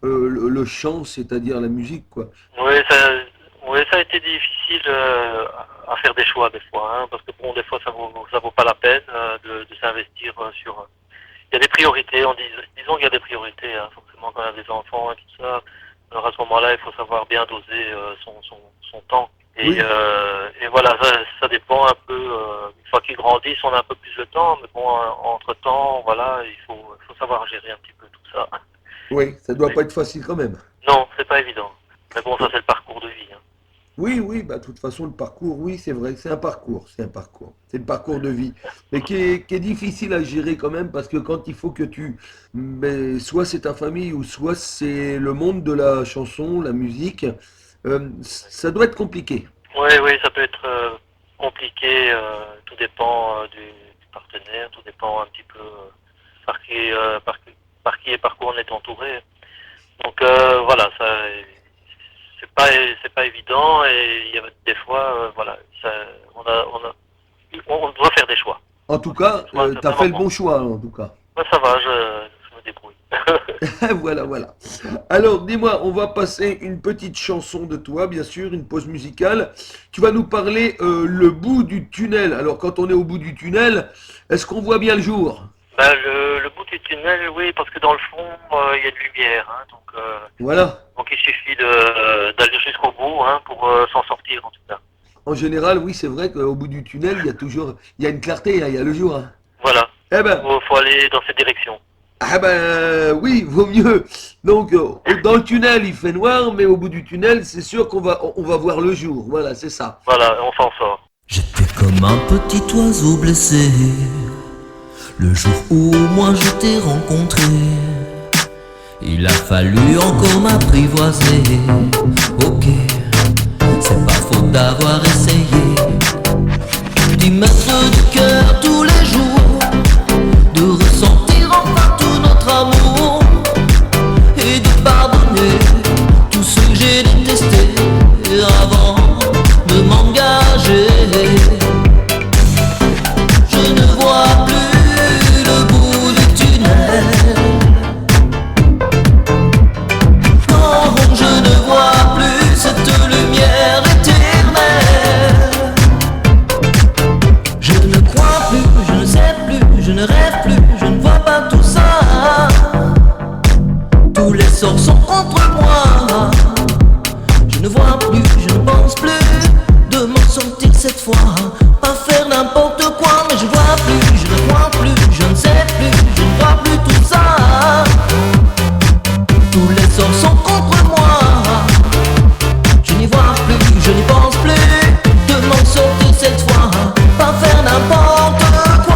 le chant, c'est-à-dire la musique, quoi? Oui, ça a été difficile à faire des choix des fois, hein, parce que bon, des fois ça vaut pas la peine de s'investir sur. Il y a des priorités, disons qu'il y a des priorités, hein, forcément quand il y a des enfants et tout ça. Alors à ce moment-là, il faut savoir bien doser son temps. Et, Oui. et voilà, ça dépend un peu. Une fois qu'ils grandissent, on a un peu plus de temps, mais bon, entre-temps, voilà, il faut savoir gérer un petit peu tout ça. Oui, ça doit pas être facile quand même. Non, c'est pas évident. Mais bon, ça c'est le parcours de vie. Hein. Oui, oui, bah, de toute façon, le parcours, oui, c'est vrai, c'est un parcours, c'est le parcours de vie, mais qui est difficile à gérer quand même, parce que quand il faut que mais soit c'est ta famille, ou soit c'est le monde de la chanson, la musique, ça doit être compliqué. Oui, oui, ça peut être compliqué. Tout dépend du partenaire, tout dépend un petit peu par qui et par quoi on est entouré. Donc voilà, ça. C'est pas évident et il y a des fois, voilà, on doit faire des choix. En tout cas, tu as fait le bon choix, en tout cas. Ouais, ça va, je me débrouille. Voilà. Alors, dis-moi, on va passer une petite chanson de toi, bien sûr, une pause musicale. Tu vas nous parler le bout du tunnel. Alors, quand on est au bout du tunnel, est-ce qu'on voit bien le jour? Ben, le bout du tunnel, oui, parce que dans le fond, il y a de lumière, hein, donc Voilà. donc il suffit d'aller jusqu'au bout, hein, pour s'en sortir en tout cas. En général, oui, c'est vrai qu'au bout du tunnel, il y a une clarté, hein, il y a le jour. Hein. Voilà. Eh ben, Faut aller dans cette direction. ah ben, oui, vaut mieux. Donc, dans le tunnel, il fait noir, mais au bout du tunnel, c'est sûr qu'on va voir le jour. Voilà, c'est ça. Voilà, on s'en sort. J'étais comme un petit oiseau blessé le jour où moi je t'ai rencontré. Il a fallu encore m'apprivoiser. Ok, c'est pas faute d'avoir essayé d'y mettre du cœur tous les jours, de ressentir enfin tout notre amour et de pardonner tout ce que j'ai détesté avant de m'engager. Je ne vois plus le bout du tunnel. Non, je ne vois plus cette lumière éternelle. Je ne crois plus, je ne sais plus, je ne rêve plus, je ne vois pas tout ça. Tous les sorts sont contre moi. Je ne vois plus, je ne pense plus de m'en sortir cette fois. Pas faire n'importe quoi, mais je vois plus, je ne crois plus, je ne sais plus, je ne vois plus tout ça. Tous les sorts sont contre moi. Je n'y vois plus, je n'y pense plus de m'en sortir cette fois. Pas faire n'importe quoi.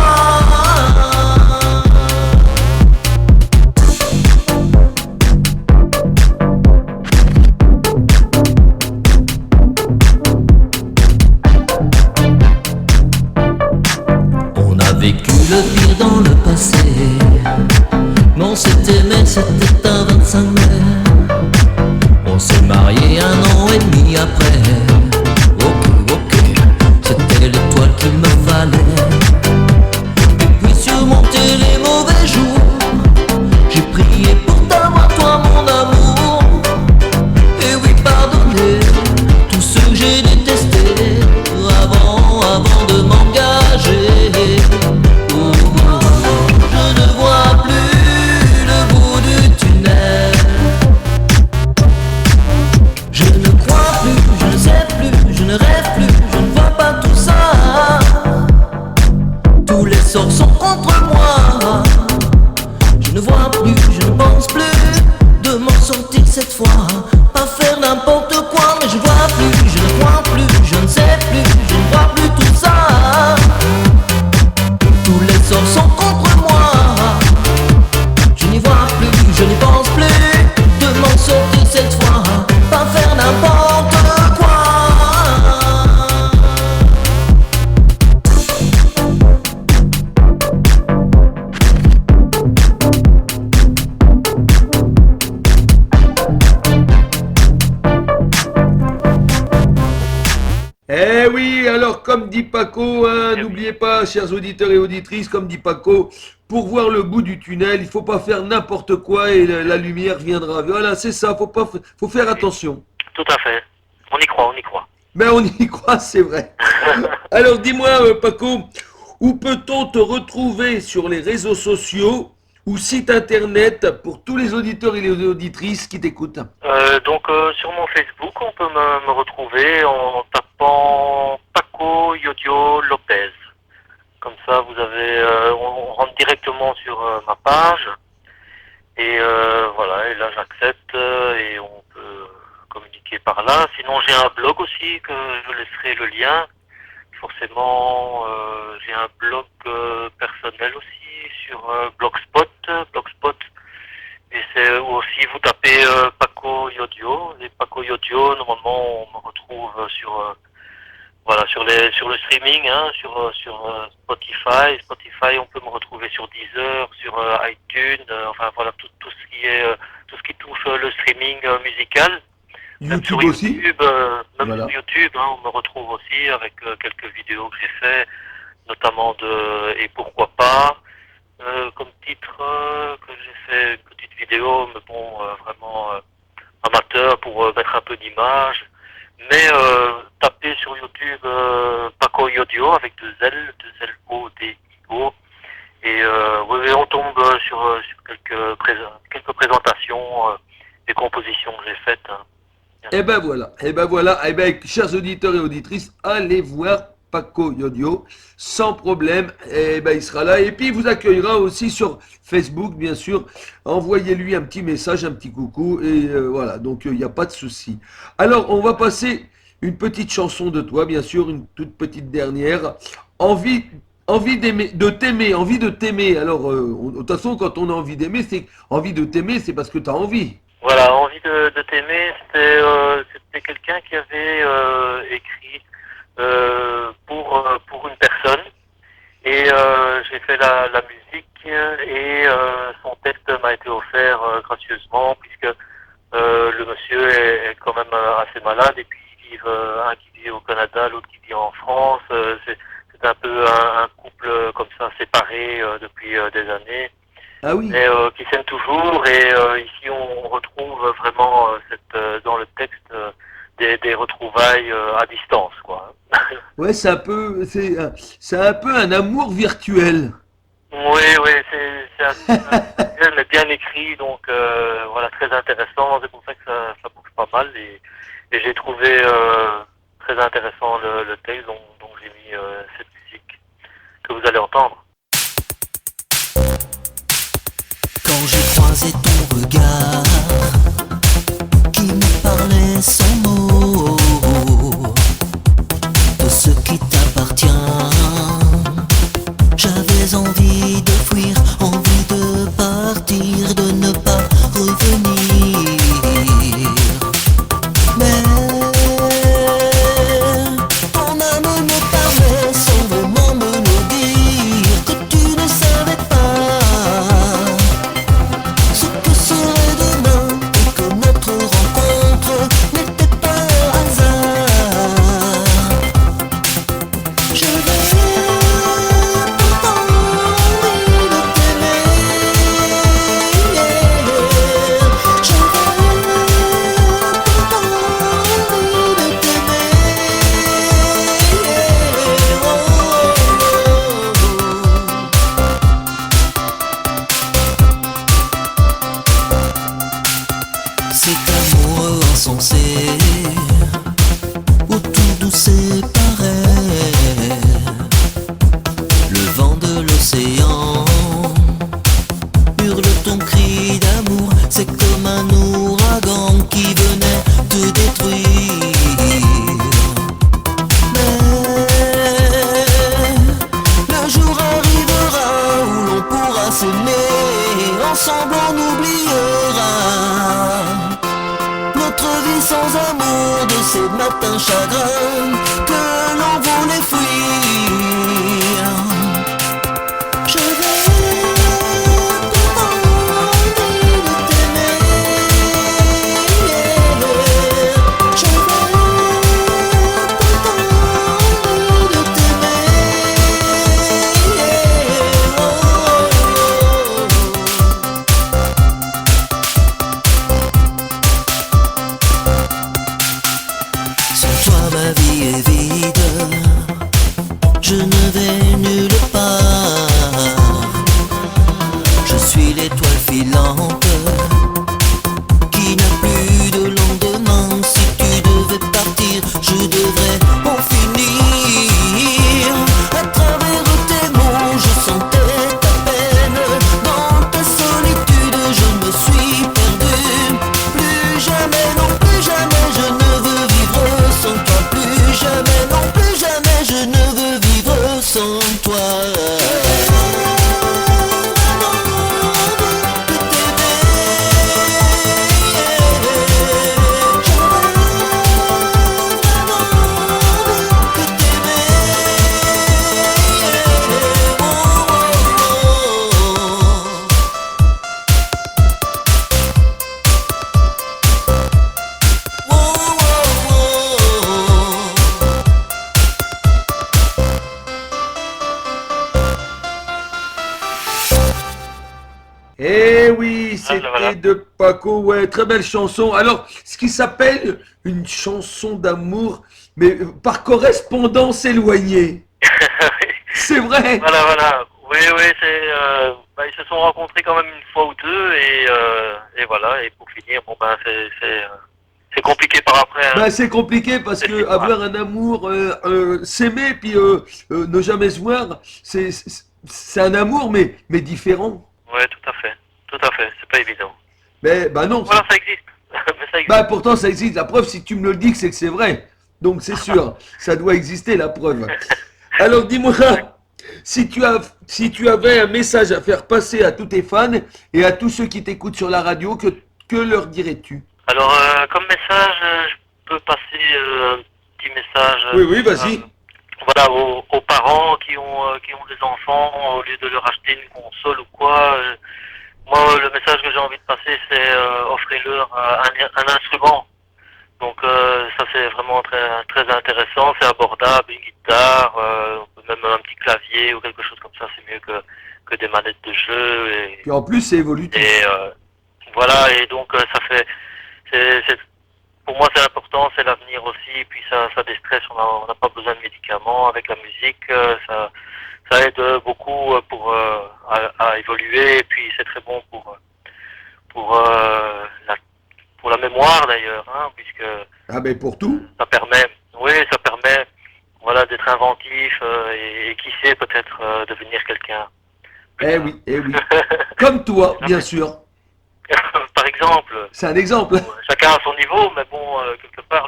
On a vécu le pire dans le passé, mais on s'est aimé, c'était un 25 mai. On s'est marié 1 an et demi après. Ok, c'était l'étoile qu'il me fallait. Et puis surmonter les mauvais jours, j'ai prié pour t'avoir toi mon amour. Et oui, pardonner tout ce que j'ai détesté avant de m'engager. Je ne vois plus le bout du tunnel. Je ne crois plus, je ne sais plus, je ne rêve plus, je ne vois pas tout ça. Tous les sorts sont contre moi. Je ne vois plus, je ne pense plus de m'en sortir cette fois. Pas faire n'importe quoi, mais je vois plus, je ne crois plus, je ne sais plus, je ne vois plus tout ça. Tous les sorts sont contre moi. Je n'y vois plus, je n'y pense plus de m'en sortir cette fois. Pas faire n'importe quoi. Eh oui, alors comme dit Paco, hein, n'oubliez pas, chers auditeurs et auditrices, comme dit Paco, pour voir le bout du tunnel, il faut pas faire n'importe quoi et la lumière viendra. Voilà, c'est ça, faut faire attention. Tout à fait. On y croit, on y croit. Ben on y croit, c'est vrai. Alors dis-moi, Paco, où peut-on te retrouver sur les réseaux sociaux ou site internet pour tous les auditeurs et les auditrices qui t'écoutent? Donc sur mon Facebook, on peut me retrouver en tapant Paco Yodio Lopez. Comme ça, vous avez, on rentre directement sur ma page. Et voilà, et là j'accepte et on peut communiquer par là. Sinon j'ai un blog aussi que je laisserai le lien. Forcément, j'ai un blog personnel aussi sur Blogspot. Et c'est aussi, vous tapez Paco Yodio. Et Paco Yodio, normalement, on me retrouve sur voilà, sur le streaming, hein, sur Spotify. Spotify, on peut me retrouver sur Deezer, sur iTunes, enfin voilà, tout ce qui est tout ce qui touche le streaming musical. Même sur aussi. YouTube, Voilà. sur YouTube, hein, on me retrouve aussi avec quelques vidéos que j'ai fait, notamment de Et pourquoi pas, comme titre que j'ai fait une petite vidéo, mais bon, vraiment amateur pour mettre un peu d'image. Mais tapez sur YouTube Paco Yodio avec deux L-O-D-I-O. Et oui, on tombe sur quelques présentations des compositions que j'ai faites. Hein. Et ben voilà, chers auditeurs et auditrices, allez voir Paco Yodio, sans problème, et ben il sera là, et puis il vous accueillera aussi sur Facebook, bien sûr, envoyez-lui un petit message, un petit coucou, et voilà, donc il n'y a pas de souci. Alors, on va passer une petite chanson de toi, bien sûr, une toute petite dernière, envie de t'aimer, alors, de toute façon, quand on a envie d'aimer, c'est parce que tu as envie. Voilà, envie de t'aimer, c'était quelqu'un qui avait écrit pour une personne et j'ai fait la musique et son texte m'a été offert gracieusement puisque le monsieur est quand même assez malade et puis un qui vit au Canada, l'autre qui vit en France, c'est un peu un couple comme ça séparé depuis des années. Ah oui. Et qui s'aiment toujours et ici on retrouve vraiment dans le texte des retrouvailles à distance quoi. Ouais, c'est un peu un amour virtuel. Oui, c'est un mais bien écrit donc voilà, très intéressant, c'est pour ça que ça bouge pas mal et j'ai trouvé très intéressant le texte donc j'ai mis cette musique que vous allez entendre. Quand j'ai croisé ton regard qui me parlait sans mots de ce qui t'appartient, j'avais envie de fuir, envie de partir, de ne pas revenir. Mais ton âme me parlait sans vraiment me le dire, que tu ne savais pas ce que serait demain et que notre rencontre n'était pas un hasard. Je vais pourtant envie de t'aimer. Je vais pourtant envie de t'aimer. Cet amour insensé où tout doux séparait, le vent de l'océan hurle ton cri d'amour, c'est comme un ouragan qui venait te détruire. Mais le jour arrivera où l'on pourra s'aimer, ensemble on oubliera notre vie sans amour de ces matins chagrins que l'on voulait fuir. Je vais pourtant envie de t'aimer. Je vais pourtant envie de t'aimer. Sans toi ma vie est vide, je ne vais nulle part. Je suis l'étoile filante qui n'a plus de lendemain. Si tu devais partir, je devrais en finir. À travers tes mots, je sentais ta peine. Dans ta solitude, je me suis perdu. Plus jamais, non plus jamais, je ne veux vivre sans toi. Plus jamais, non plus jamais, je ne veux vivre sans toi. Eh oui, c'était voilà. de Paco, ouais, très belle chanson. Alors, ce qui s'appelle une chanson d'amour, mais par correspondance éloignée. C'est vrai. Voilà. Oui, ils se sont rencontrés quand même une fois ou deux et voilà. Et pour finir, bon ben c'est compliqué par après. Hein. Ben, c'est compliqué parce que avoir un amour, s'aimer puis ne jamais se voir, c'est un amour mais différent. Ouais, tout à fait. C'est pas évident. Mais bah non. Voilà, ça existe. Mais ça existe. Bah pourtant ça existe. La preuve, si tu me le dis, c'est que c'est vrai. Donc c'est sûr, ça doit exister la preuve. Alors dis-moi, si tu avais un message à faire passer à tous tes fans et à tous ceux qui t'écoutent sur la radio, que leur dirais-tu? Alors, comme message, je peux passer un petit message. Oui, vas-y. Voilà, aux parents qui ont des enfants, au lieu de leur acheter une console ou quoi. Moi, le message que j'ai envie de passer, c'est offrez-leur un instrument. Donc, ça c'est vraiment très très intéressant, c'est abordable, une guitare, même un petit clavier ou quelque chose comme ça, c'est mieux que des manettes de jeu. Et en plus, c'est évolutif. Et voilà, et donc ça fait, pour moi c'est important, c'est l'avenir aussi, et puis ça déstresse, on n'a pas besoin de médicaments, avec la musique, ça aide beaucoup à évoluer, et puis c'est très bon pour la mémoire d'ailleurs, hein, puisque ah ben pour tout. ça permet voilà d'être inventif et qui sait peut-être devenir quelqu'un. Eh oui. Comme toi, bien sûr. Par exemple. C'est un exemple. Chacun à son niveau, mais bon, quelque part,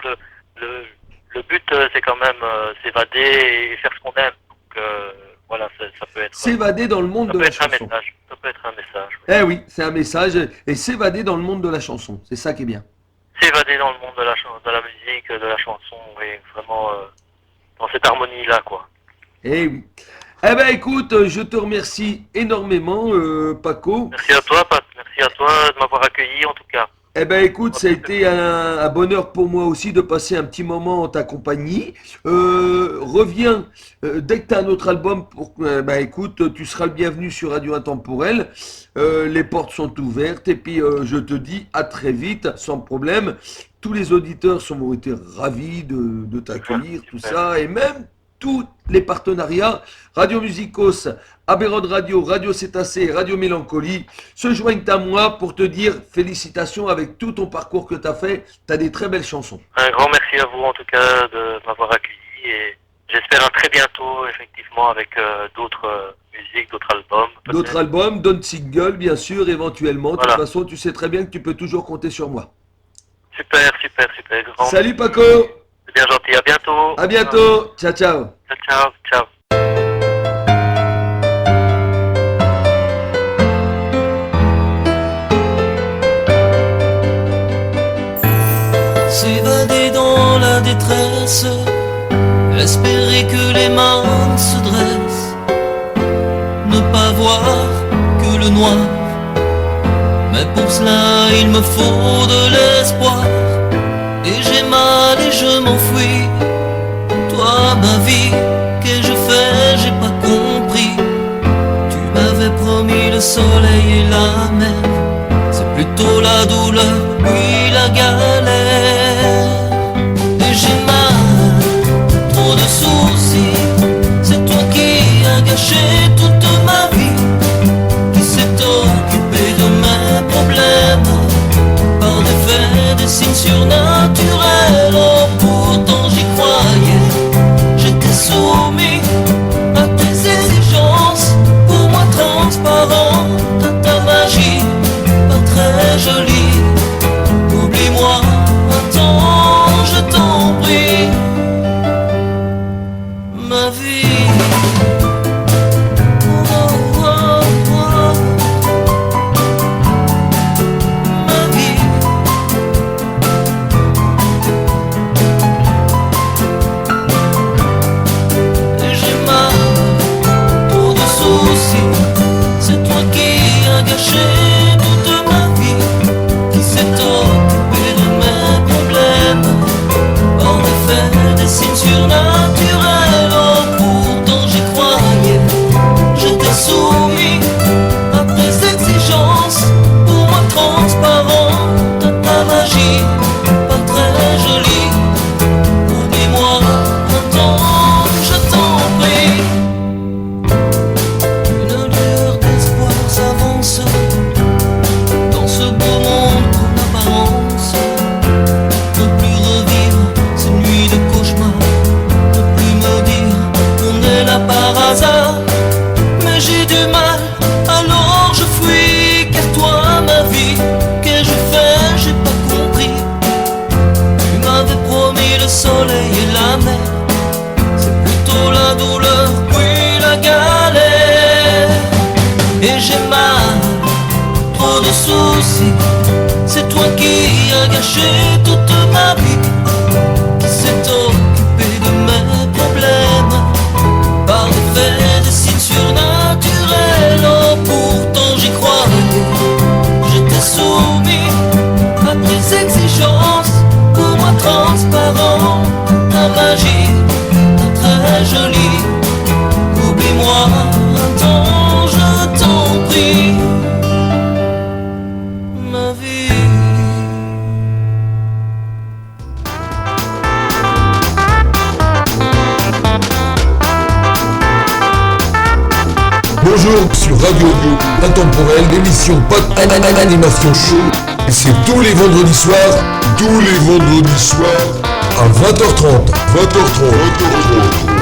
le but, c'est quand même s'évader et faire ce qu'on aime. Donc, voilà, ça peut être... S'évader dans le monde de la chanson. Ça peut être un message. Eh oui, c'est un message. Et s'évader dans le monde de la chanson. C'est ça qui est bien. S'évader dans le monde de la musique, de la chanson, et vraiment dans cette harmonie-là, quoi. Eh oui. Eh ben écoute, je te remercie énormément, Paco. Merci à toi, Pat. Merci à toi de m'avoir accueilli, en tout cas. Eh ben écoute, ça a été un bonheur pour moi aussi de passer un petit moment en ta compagnie. Reviens dès que tu as un autre album. Écoute, tu seras le bienvenu sur Radio Intemporel. Les portes sont ouvertes et puis je te dis à très vite, sans problème. Tous les auditeurs ont été ravis de t'accueillir, tout ça, et même tous les partenariats, Radio Musicos, Aberrod Radio, Radio Cétacé, Radio Mélancolie, se joignent à moi pour te dire félicitations avec tout ton parcours que tu as fait. Tu as des très belles chansons. Un grand merci à vous en tout cas de m'avoir accueilli et j'espère à très bientôt effectivement avec d'autres musiques, d'autres albums. D'autres albums, d'autres singles bien sûr, éventuellement. Voilà. De toute façon, tu sais très bien que tu peux toujours compter sur moi. Super. Grand. Salut Paco. C'est bien gentil, à bientôt. À bientôt. Ciao, ciao. Ciao. S'évader dans la détresse, espérer que les mains se dressent, ne pas voir que le noir. Mais pour cela il me faut de l'espoir, et j'ai mal et je m'enfuis. Toi ma vie, qu'ai-je fait, j'ai pas compris. Tu m'avais promis le soleil et la mer, c'est plutôt la douleur, puis la galère. Et j'ai mal conscience, pour moi transparent, ta magie, très jolie. Oublie-moi un temps, je t'en prie, ma vie. Bonjour sur Radio Intemporel, l'émission Pod Animation Show. Et c'est tous les vendredis soirs à 20h30. 20h30.